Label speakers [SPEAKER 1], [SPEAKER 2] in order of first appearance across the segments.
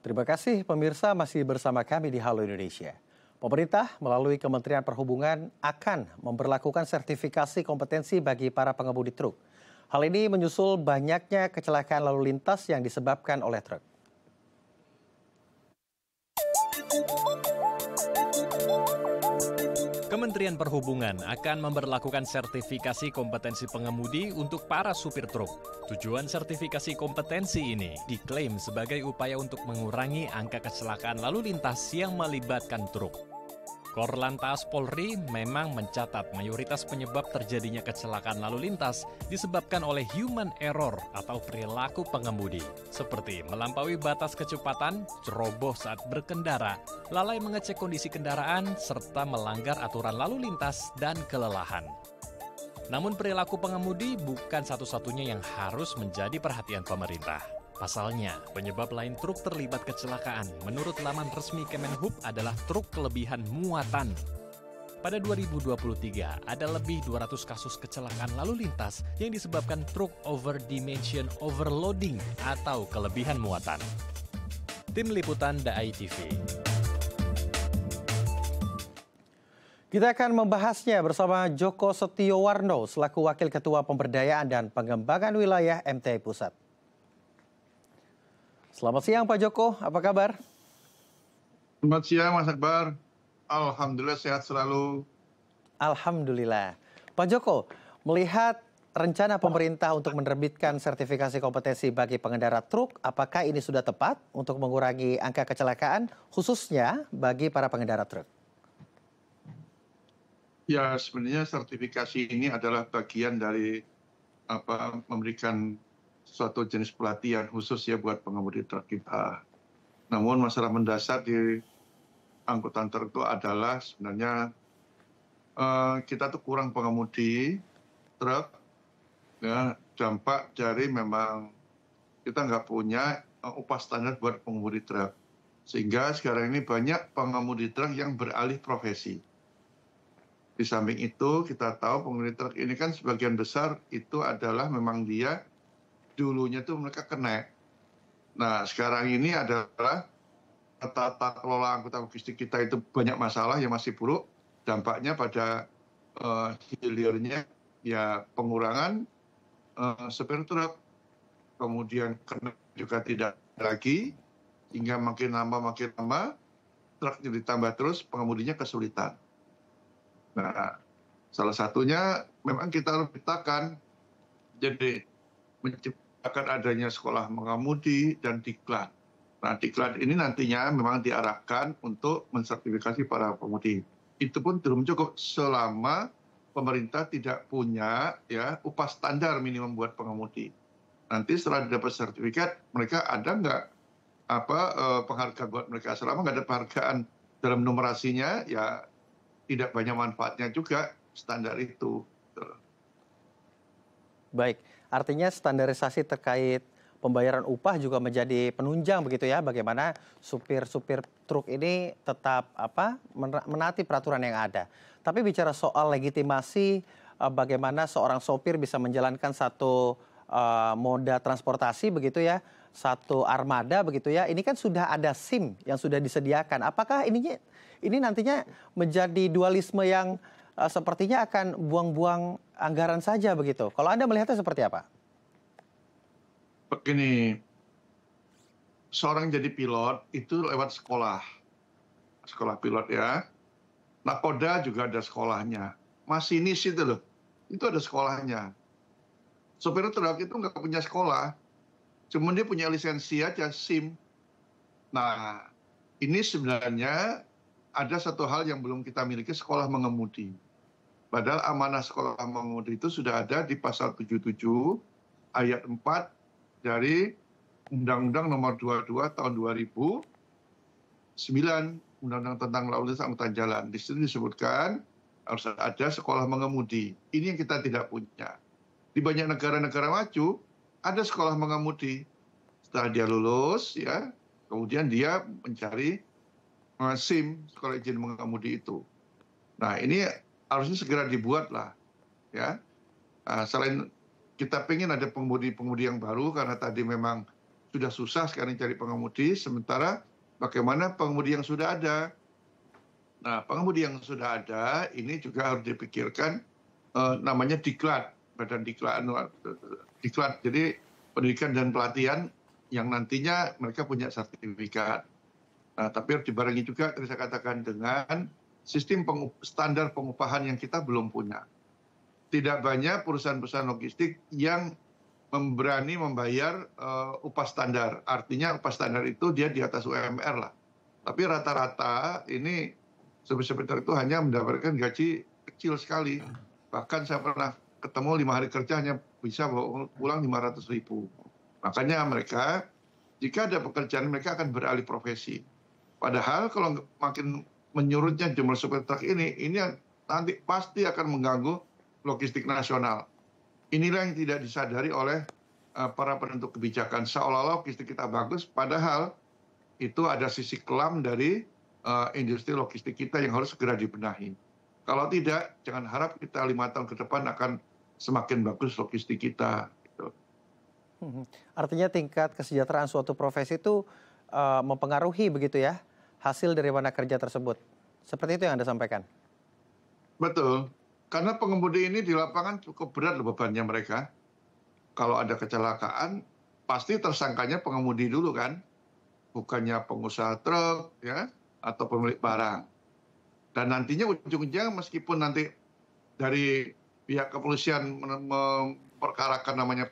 [SPEAKER 1] Terima kasih pemirsa masih bersama kami di Halo Indonesia. Pemerintah melalui Kementerian Perhubungan akan memberlakukan sertifikasi kompetensi bagi para pengemudi truk. Hal ini menyusul banyaknya kecelakaan lalu lintas yang disebabkan oleh truk.
[SPEAKER 2] Kementerian Perhubungan akan memberlakukan sertifikasi kompetensi pengemudi untuk para supir truk. Tujuan sertifikasi kompetensi ini diklaim sebagai upaya untuk mengurangi angka kecelakaan lalu lintas yang melibatkan truk. Korlantas Polri memang mencatat mayoritas penyebab terjadinya kecelakaan lalu lintas disebabkan oleh human error atau perilaku pengemudi, seperti melampaui batas kecepatan, ceroboh saat berkendara, lalai mengecek kondisi kendaraan, serta melanggar aturan lalu lintas dan kelelahan. Namun perilaku pengemudi bukan satu-satunya yang harus menjadi perhatian pemerintah. Pasalnya, penyebab lain truk terlibat kecelakaan menurut laman resmi Kemenhub adalah truk kelebihan muatan. Pada 2023, ada lebih 200 kasus kecelakaan lalu lintas yang disebabkan truk over dimension overloading atau kelebihan muatan. Tim Liputan DAI TV.
[SPEAKER 1] Kita akan membahasnya bersama Joko Setiowarno selaku Wakil Ketua Pemberdayaan dan Pengembangan Wilayah MTI Pusat. Selamat siang Pak Joko, apa kabar?
[SPEAKER 3] Selamat siang Mas Akbar, alhamdulillah sehat selalu.
[SPEAKER 1] Alhamdulillah. Pak Joko, melihat rencana pemerintah untuk menerbitkan sertifikasi kompetensi bagi pengendara truk, apakah ini sudah tepat untuk mengurangi angka kecelakaan khususnya bagi para pengendara truk?
[SPEAKER 3] Ya, sebenarnya sertifikasi ini adalah bagian dari memberikan suatu jenis pelatihan khusus ya buat pengemudi truk kita. Namun masalah mendasar di angkutan truk itu adalah sebenarnya kita tuh kurang pengemudi truk, ya, dampak dari memang kita nggak punya upah standar buat pengemudi truk. Sehingga sekarang ini banyak pengemudi truk yang beralih profesi. Di samping itu kita tahu pengemudi truk ini kan sebagian besar itu adalah memang dia dulunya tuh mereka kena. Nah sekarang ini adalah tata kelola angkutan logistik kita itu banyak masalah yang masih buruk. Dampaknya pada hilirnya ya pengurangan supir truk, kemudian kena juga tidak lagi, hingga makin lama truk jadi tambah terus, pengemudinya kesulitan. Nah salah satunya memang kita harus petakan, jadi menciptakan adanya sekolah mengemudi dan diklat. Nah, diklat ini nantinya memang diarahkan untuk mensertifikasi para pengemudi. Itu pun belum cukup selama pemerintah tidak punya ya upah standar minimum buat pengemudi. Nanti setelah dapat sertifikat, mereka ada nggak penghargaan buat mereka? Selama nggak ada penghargaan dalam numerasinya, ya tidak banyak manfaatnya juga standar itu.
[SPEAKER 1] Baik, artinya standarisasi terkait pembayaran upah juga menjadi penunjang begitu ya, bagaimana supir-supir truk ini tetap menaati peraturan yang ada. Tapi bicara soal legitimasi, bagaimana seorang sopir bisa menjalankan satu moda transportasi begitu ya, satu armada begitu ya, ini kan sudah ada SIM yang sudah disediakan. Apakah ini nantinya menjadi dualisme yang sepertinya akan buang-buang anggaran saja begitu? Kalau Anda melihatnya seperti apa?
[SPEAKER 3] Begini, seorang jadi pilot itu lewat sekolah pilot ya. Nakoda juga ada sekolahnya. Masinis itu loh, itu ada sekolahnya. Sopir truk itu nggak punya sekolah, cuma dia punya lisensi aja SIM. Nah, ini sebenarnya ada satu hal yang belum kita miliki, sekolah mengemudi. Padahal amanah sekolah mengemudi itu sudah ada di pasal 77 ayat 4 dari Undang-Undang Nomor 22 Tahun 2009, Undang-Undang tentang Lalu Lintas Angkutan Jalan. Di situ disebutkan harus ada sekolah mengemudi. Ini yang kita tidak punya. Di banyak negara-negara maju ada sekolah mengemudi. Setelah dia lulus, ya, kemudian dia mencari SIM, sekolah izin mengemudi itu. Nah ini harusnya segera dibuat lah, ya. Selain kita pengen ada pengemudi-pengemudi yang baru karena tadi memang sudah susah sekarang cari pengemudi, sementara bagaimana pengemudi yang sudah ada. Nah, pengemudi yang sudah ada ini juga harus dipikirkan, namanya diklat, Badan Diklat. Jadi pendidikan dan pelatihan yang nantinya mereka punya sertifikat. Nah, tapi harus dibarengi juga tadi saya katakan dengan sistem standar pengupahan yang kita belum punya. Tidak banyak perusahaan-perusahaan logistik yang berani membayar upah standar. Artinya upah standar itu dia di atas UMR lah. Tapi rata-rata ini supir-supir itu hanya mendapatkan gaji kecil sekali. Bahkan saya pernah ketemu 5 hari kerja hanya bisa bawa pulang 500.000. Makanya mereka, jika ada pekerjaan mereka akan beralih profesi. Padahal kalau makin menyurutnya jumlah supir truk ini nanti pasti akan mengganggu logistik nasional. Inilah yang tidak disadari oleh para penentu kebijakan. Seolah-olah logistik kita bagus, padahal itu ada sisi kelam dari industri logistik kita yang harus segera dibenahi. Kalau tidak, jangan harap kita 5 tahun ke depan akan semakin bagus logistik kita. Gitu.
[SPEAKER 1] Artinya tingkat kesejahteraan suatu profesi itu mempengaruhi begitu ya hasil dari mana kerja tersebut. Seperti itu yang Anda sampaikan.
[SPEAKER 3] Betul. Karena pengemudi ini di lapangan cukup berat loh bebannya mereka. Kalau ada kecelakaan, pasti tersangkanya pengemudi dulu kan. Bukannya pengusaha truk ya atau pemilik barang. Dan nantinya ujung-ujungnya meskipun nanti dari pihak kepolisian memperkarakan namanya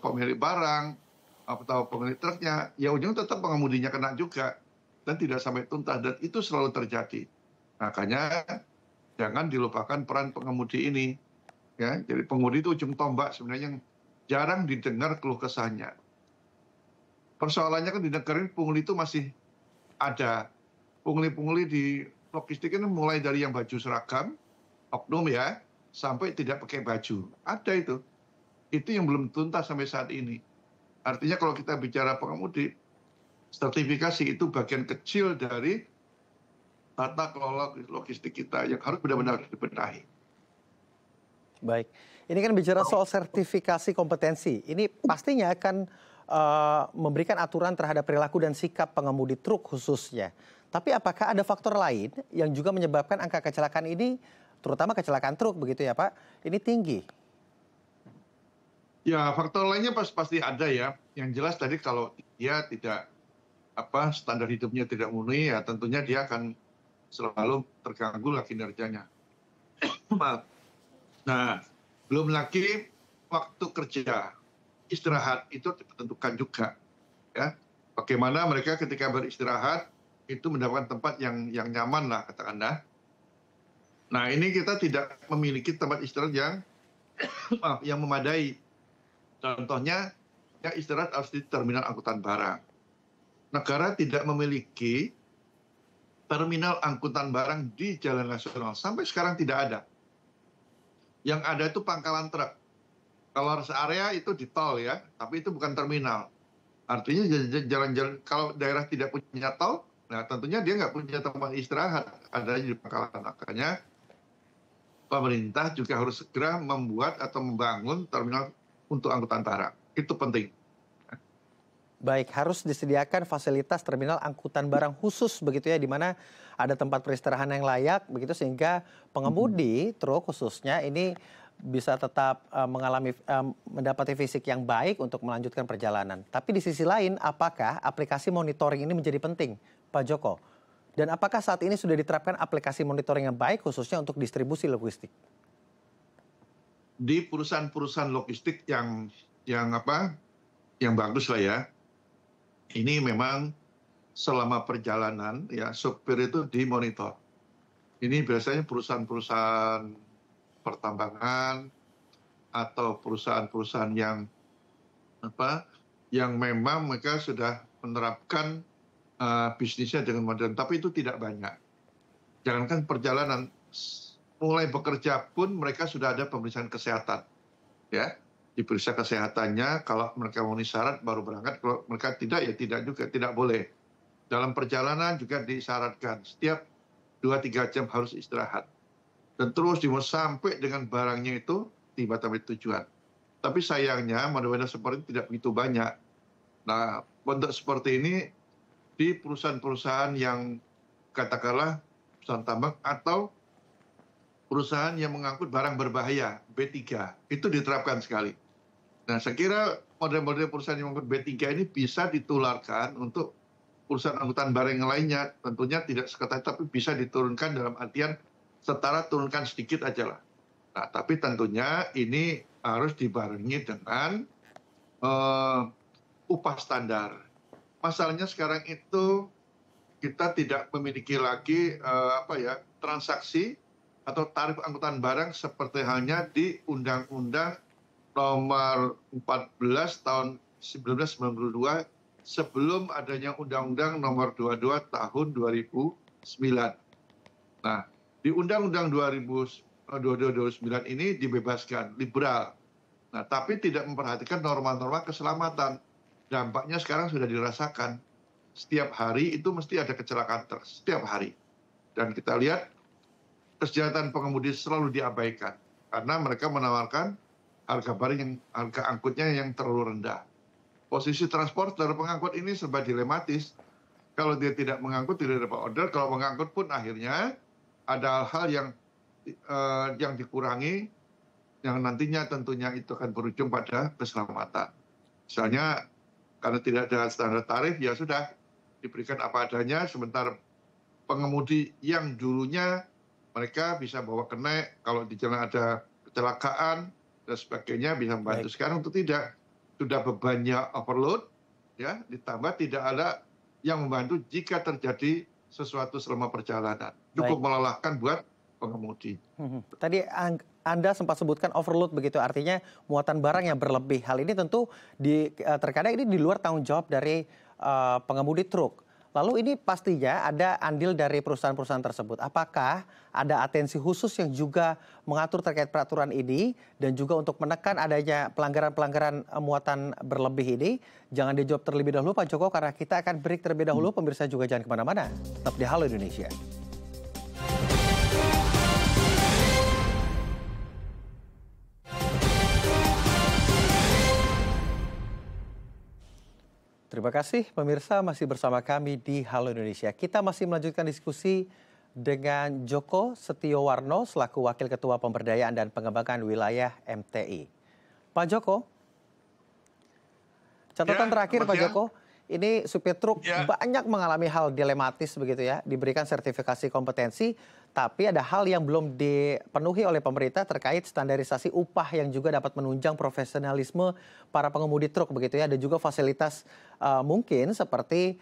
[SPEAKER 3] pemilik barang atau pemilik truknya, ya ujungnya tetap pengemudinya kena juga dan tidak sampai tuntas, dan itu selalu terjadi. Makanya jangan dilupakan peran pengemudi ini. Ya, jadi pengemudi itu ujung tombak sebenarnya yang jarang didengar keluh kesahnya. Persoalannya kan di negara ini pungli itu masih ada. Pungli-pungli di logistik ini mulai dari yang baju seragam, oknum ya, sampai tidak pakai baju. Ada itu. Itu yang belum tuntas sampai saat ini. Artinya kalau kita bicara pengemudi, sertifikasi itu bagian kecil dari tata kelola logistik kita yang harus benar-benar dibenahi.
[SPEAKER 1] Baik, ini kan bicara soal sertifikasi kompetensi. Ini pastinya akan memberikan aturan terhadap perilaku dan sikap pengemudi truk khususnya. Tapi apakah ada faktor lain yang juga menyebabkan angka kecelakaan ini, terutama kecelakaan truk begitu ya Pak, ini tinggi?
[SPEAKER 3] Ya, faktor lainnya pasti ada ya. Yang jelas tadi kalau dia tidak standar hidupnya tidak memenuhi, ya tentunya dia akan selalu terganggu lah kinerjanya. Nah, belum lagi waktu kerja, istirahat itu ditentukan juga. Ya, bagaimana mereka ketika beristirahat itu mendapatkan tempat yang nyaman lah katakanlah. Nah, ini kita tidak memiliki tempat istirahat yang memadai. Contohnya, ya istirahat harus di terminal angkutan barang. Negara tidak memiliki terminal angkutan barang di jalan nasional. Sampai sekarang tidak ada. Yang ada itu pangkalan truk. Kalau rest area itu di tol ya, tapi itu bukan terminal. Artinya jalan-jalan, kalau daerah tidak punya tol, nah tentunya dia nggak punya tempat istirahat. Ada di pangkalan. Makanya pemerintah juga harus segera membuat atau membangun terminal untuk angkutan barang. Itu penting.
[SPEAKER 1] Baik, harus disediakan fasilitas terminal angkutan barang khusus begitu ya, di mana ada tempat peristirahatan yang layak begitu sehingga pengemudi truk khususnya ini bisa tetap mendapati fisik yang baik untuk melanjutkan perjalanan. Tapi di sisi lain, apakah aplikasi monitoring ini menjadi penting, Pak Joko? Dan apakah saat ini sudah diterapkan aplikasi monitoring yang baik khususnya untuk distribusi logistik?
[SPEAKER 3] Di perusahaan-perusahaan logistik yang bagus lah ya. Ini memang selama perjalanan ya sopir itu dimonitor. Ini biasanya perusahaan-perusahaan pertambangan atau perusahaan-perusahaan yang memang mereka sudah menerapkan bisnisnya dengan modern, tapi itu tidak banyak. Jangankan perjalanan, mulai bekerja pun mereka sudah ada pemeriksaan kesehatan, ya. Diperiksa kesehatannya, kalau mereka memenuhi syarat baru berangkat, kalau mereka tidak ya tidak juga, tidak boleh. Dalam perjalanan juga disyaratkan setiap 2-3 jam harus istirahat. Dan terus sampai dengan barangnya itu tiba sampai tujuan. Tapi sayangnya model-model seperti itu tidak begitu banyak. Nah, bentuk seperti ini di perusahaan-perusahaan yang katakanlah perusahaan tambang atau perusahaan yang mengangkut barang berbahaya, B3, itu diterapkan sekali. Nah, saya kira model-model perusahaan yang mengangkut B3 ini bisa ditularkan untuk perusahaan angkutan barang yang lainnya. Tentunya tidak seketat, tapi bisa diturunkan dalam artian setara turunkan sedikit aja lah. Nah, tapi tentunya ini harus dibarengi dengan upah standar. Masalahnya sekarang itu kita tidak memiliki lagi transaksi atau tarif angkutan barang seperti halnya di Undang-Undang Nomor 14 tahun 1992 sebelum adanya Undang-Undang Nomor 22 tahun 2009. Nah, di Undang-Undang 2009 ini dibebaskan, liberal. Nah, tapi tidak memperhatikan norma-norma keselamatan. Dampaknya sekarang sudah dirasakan. Setiap hari itu mesti ada kecelakaan truk, setiap hari. Dan kita lihat kesejahteraan pengemudi selalu diabaikan karena mereka menawarkan harga angkutnya yang terlalu rendah. Posisi transporter pengangkut ini serba dilematis. Kalau dia tidak mengangkut tidak dapat order, kalau mengangkut pun akhirnya ada hal-hal yang dikurangi yang nantinya tentunya itu akan berujung pada keselamatan. Misalnya karena tidak ada standar tarif, ya sudah diberikan apa adanya, sementara pengemudi yang dulunya mereka bisa bawa kena, kalau di jalan ada kecelakaan dan sebagainya bisa membantu. Sekarang untuk tidak, sudah bebannya overload, ya, ditambah tidak ada yang membantu jika terjadi sesuatu selama perjalanan. Cukup melelahkan buat pengemudi.
[SPEAKER 1] Tadi Anda sempat sebutkan overload begitu, artinya muatan barang yang berlebih. Hal ini tentu terkadang ini di luar tanggung jawab dari pengemudi truk. Lalu ini pastinya ada andil dari perusahaan-perusahaan tersebut. Apakah ada atensi khusus yang juga mengatur terkait peraturan ini dan juga untuk menekan adanya pelanggaran-pelanggaran muatan berlebih ini? Jangan dijawab terlebih dahulu Pak Joko, karena kita akan break terlebih dahulu. Pemirsa juga jangan kemana-mana. Tetap di Halo Indonesia. Terima kasih pemirsa masih bersama kami di Halo Indonesia. Kita masih melanjutkan diskusi dengan Joko Setiowarno selaku Wakil Ketua Pemberdayaan dan Pengembangan Wilayah MTI. Pak Joko, catatan terakhir Pak Joko, ini supir truk banyak mengalami hal dilematis begitu ya, diberikan sertifikasi kompetensi, tapi ada hal yang belum dipenuhi oleh pemerintah terkait standarisasi upah yang juga dapat menunjang profesionalisme para pengemudi truk begitu ya, dan juga fasilitas mungkin seperti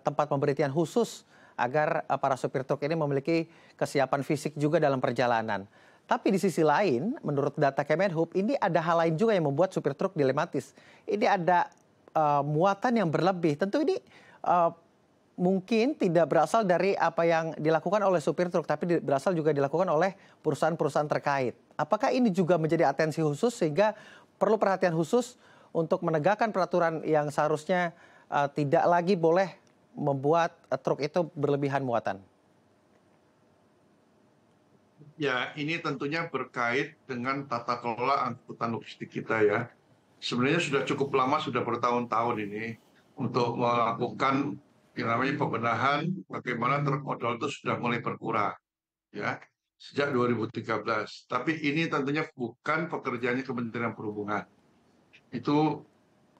[SPEAKER 1] tempat pemberhentian khusus agar para supir truk ini memiliki kesiapan fisik juga dalam perjalanan. Tapi di sisi lain, menurut data Kemenhub, ini ada hal lain juga yang membuat supir truk dilematis. Ini ada muatan yang berlebih. Tentu ini mungkin tidak berasal dari apa yang dilakukan oleh supir truk, tapi berasal juga dilakukan oleh perusahaan-perusahaan terkait. Apakah ini juga menjadi atensi khusus sehingga perlu perhatian khusus untuk menegakkan peraturan yang seharusnya tidak lagi boleh membuat truk itu berlebihan muatan?
[SPEAKER 3] Ya, ini tentunya berkait dengan tata kelola angkutan logistik kita ya. Sebenarnya sudah cukup lama, sudah bertahun-tahun ini untuk melakukan yang namanya pembenahan bagaimana truk odol itu sudah mulai berkurang ya sejak 2013. Tapi ini tentunya bukan pekerjaannya Kementerian Perhubungan. Itu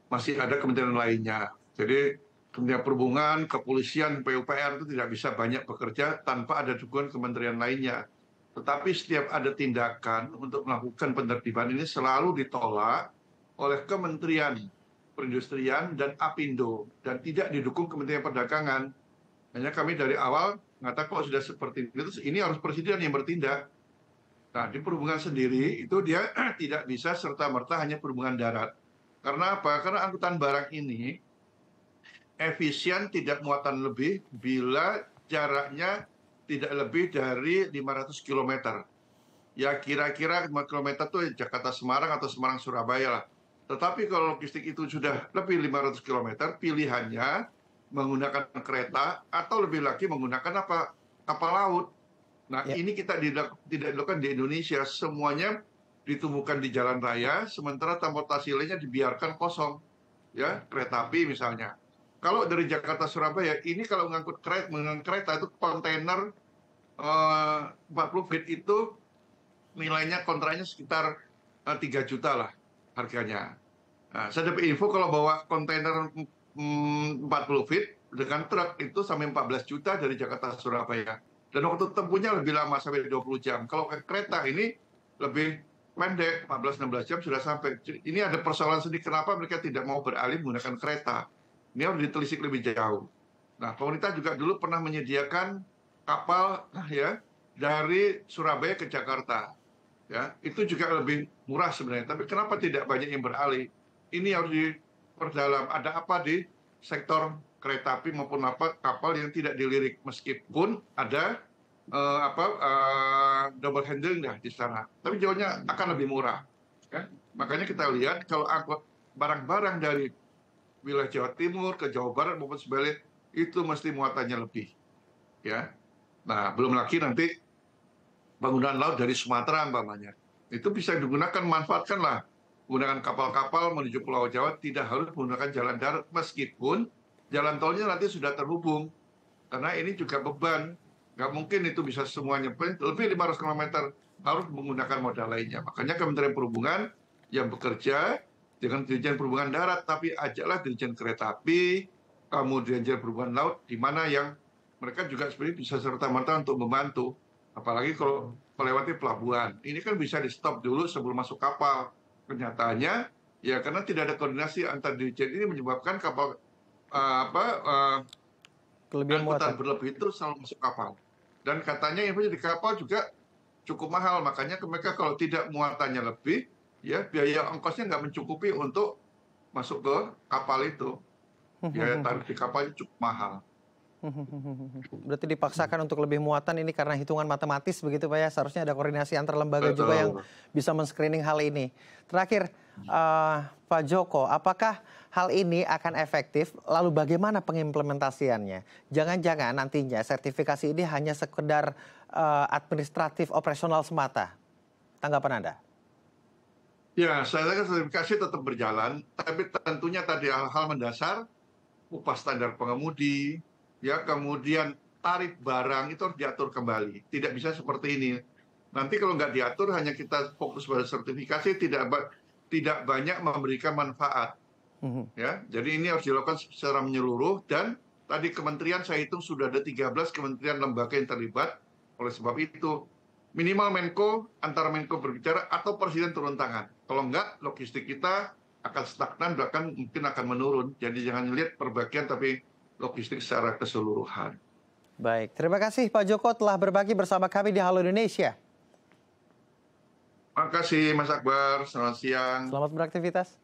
[SPEAKER 3] masih ada kementerian lainnya. Jadi Kementerian Perhubungan, Kepolisian, PUPR itu tidak bisa banyak bekerja tanpa ada dukungan kementerian lainnya. Tetapi setiap ada tindakan untuk melakukan penertiban ini selalu ditolak oleh Kementerian Perindustrian dan Apindo dan tidak didukung Kementerian Perdagangan. Hanya kami dari awal mengatakan kalau sudah seperti itu, ini harus presiden yang bertindak. Nah, di perhubungan sendiri itu dia tidak bisa serta-merta hanya perhubungan darat. Karena apa? Karena angkutan barang ini efisien tidak muatan lebih bila jaraknya tidak lebih dari 500 km. Ya kira-kira 5 km itu Jakarta-Semarang atau Semarang-Surabaya lah. Tetapi kalau logistik itu sudah lebih 500 km, pilihannya menggunakan kereta atau lebih lagi menggunakan apa? Kapal laut. Nah, ini kita tidak dilakukan di Indonesia. Semuanya ditumbuhkan di jalan raya, sementara transportasi lainnya dibiarkan kosong. ya kereta api misalnya. Kalau dari Jakarta Surabaya, ini kalau mengangkut kereta itu kontainer 40 feet itu nilainya kontraknya sekitar 3 juta lah harganya. Nah, saya dapat info kalau bawa kontainer 40 feet dengan truk itu sampai 14 juta dari Jakarta Surabaya. Dan waktu tempuhnya lebih lama sampai 20 jam. Kalau kereta ini lebih pendek, 14-16 jam sudah sampai. Ini ada persoalan sedikit kenapa mereka tidak mau beralih menggunakan kereta. Ini harus ditelisik lebih jauh. Nah, pemerintah juga dulu pernah menyediakan kapal ya dari Surabaya ke Jakarta. Ya, itu juga lebih murah sebenarnya. Tapi kenapa tidak banyak yang beralih? Ini harus diperdalam. Ada apa di sektor kereta api maupun kapal yang tidak dilirik, meskipun ada double handling dah di sana. Tapi jauhnya akan lebih murah. Ya? Makanya kita lihat kalau angkut barang-barang dari wilayah Jawa Timur ke Jawa Barat maupun sebaliknya itu mesti muatannya lebih. Ya, nah belum lagi nanti bangunan laut dari Sumatera umpamanya. Itu bisa digunakan, manfaatkanlah. Menggunakan kapal-kapal menuju Pulau Jawa, tidak harus menggunakan jalan darat, meskipun jalan tolnya nanti sudah terhubung. Karena ini juga beban. Nggak mungkin itu bisa semuanya. Lebih 500 km harus menggunakan modal lainnya. Makanya Kementerian Perhubungan yang bekerja dengan Dirjen Perhubungan Darat, tapi ajaklah Dirjen Kereta Api, kemudian Dirjen Perhubungan Laut, di mana yang mereka juga sebenarnya bisa serta-merta untuk membantu. Apalagi kalau melewati pelabuhan. Ini kan bisa di-stop dulu sebelum masuk kapal. Kenyataannya, ya karena tidak ada koordinasi antar dirjen, ini menyebabkan kapal
[SPEAKER 1] Kelebihan
[SPEAKER 3] angkutan
[SPEAKER 1] muatan.
[SPEAKER 3] berlebih itu selalu masuk kapal. Dan katanya yang di kapal juga cukup mahal. Makanya mereka kalau tidak muatannya lebih, ya biaya ongkosnya nggak mencukupi untuk masuk ke kapal itu. Biaya tarif di kapalnya cukup mahal.
[SPEAKER 1] Berarti dipaksakan untuk lebih muatan ini karena hitungan matematis begitu Pak ya. Seharusnya ada koordinasi antar lembaga juga yang bisa men-screening hal ini. Terakhir, Pak Joko, apakah hal ini akan efektif? Lalu bagaimana pengimplementasiannya? Jangan-jangan nantinya sertifikasi ini hanya sekedar administratif operasional semata. Tanggapan Anda?
[SPEAKER 3] Ya, saya kira sertifikasi tetap berjalan, tapi tentunya tadi hal-hal mendasar, upah standar pengemudi, ya kemudian tarif barang itu harus diatur kembali. Tidak bisa seperti ini. Nanti kalau nggak diatur, hanya kita fokus pada sertifikasi, tidak banyak memberikan manfaat. Ya, jadi ini harus dilakukan secara menyeluruh, dan tadi kementerian saya hitung sudah ada 13 kementerian lembaga yang terlibat. Oleh sebab itu, minimal Menko, antara Menko berbicara atau Presiden turun tangan. Kalau nggak, logistik kita akan stagnan, bahkan mungkin akan menurun. Jadi jangan lihat perbaikan, tapi logistik secara keseluruhan.
[SPEAKER 1] Baik, terima kasih Pak Joko telah berbagi bersama kami di Halo Indonesia.
[SPEAKER 3] Terima kasih Mas Akbar, selamat siang.
[SPEAKER 1] Selamat beraktivitas.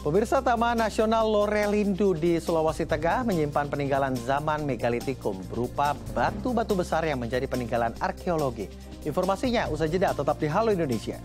[SPEAKER 1] Pemirsa, Taman Nasional Lorelindo di Sulawesi Tengah menyimpan peninggalan zaman megalitikum berupa batu-batu besar yang menjadi peninggalan arkeologi. Informasinya usai jeda, tetap di Halo Indonesia.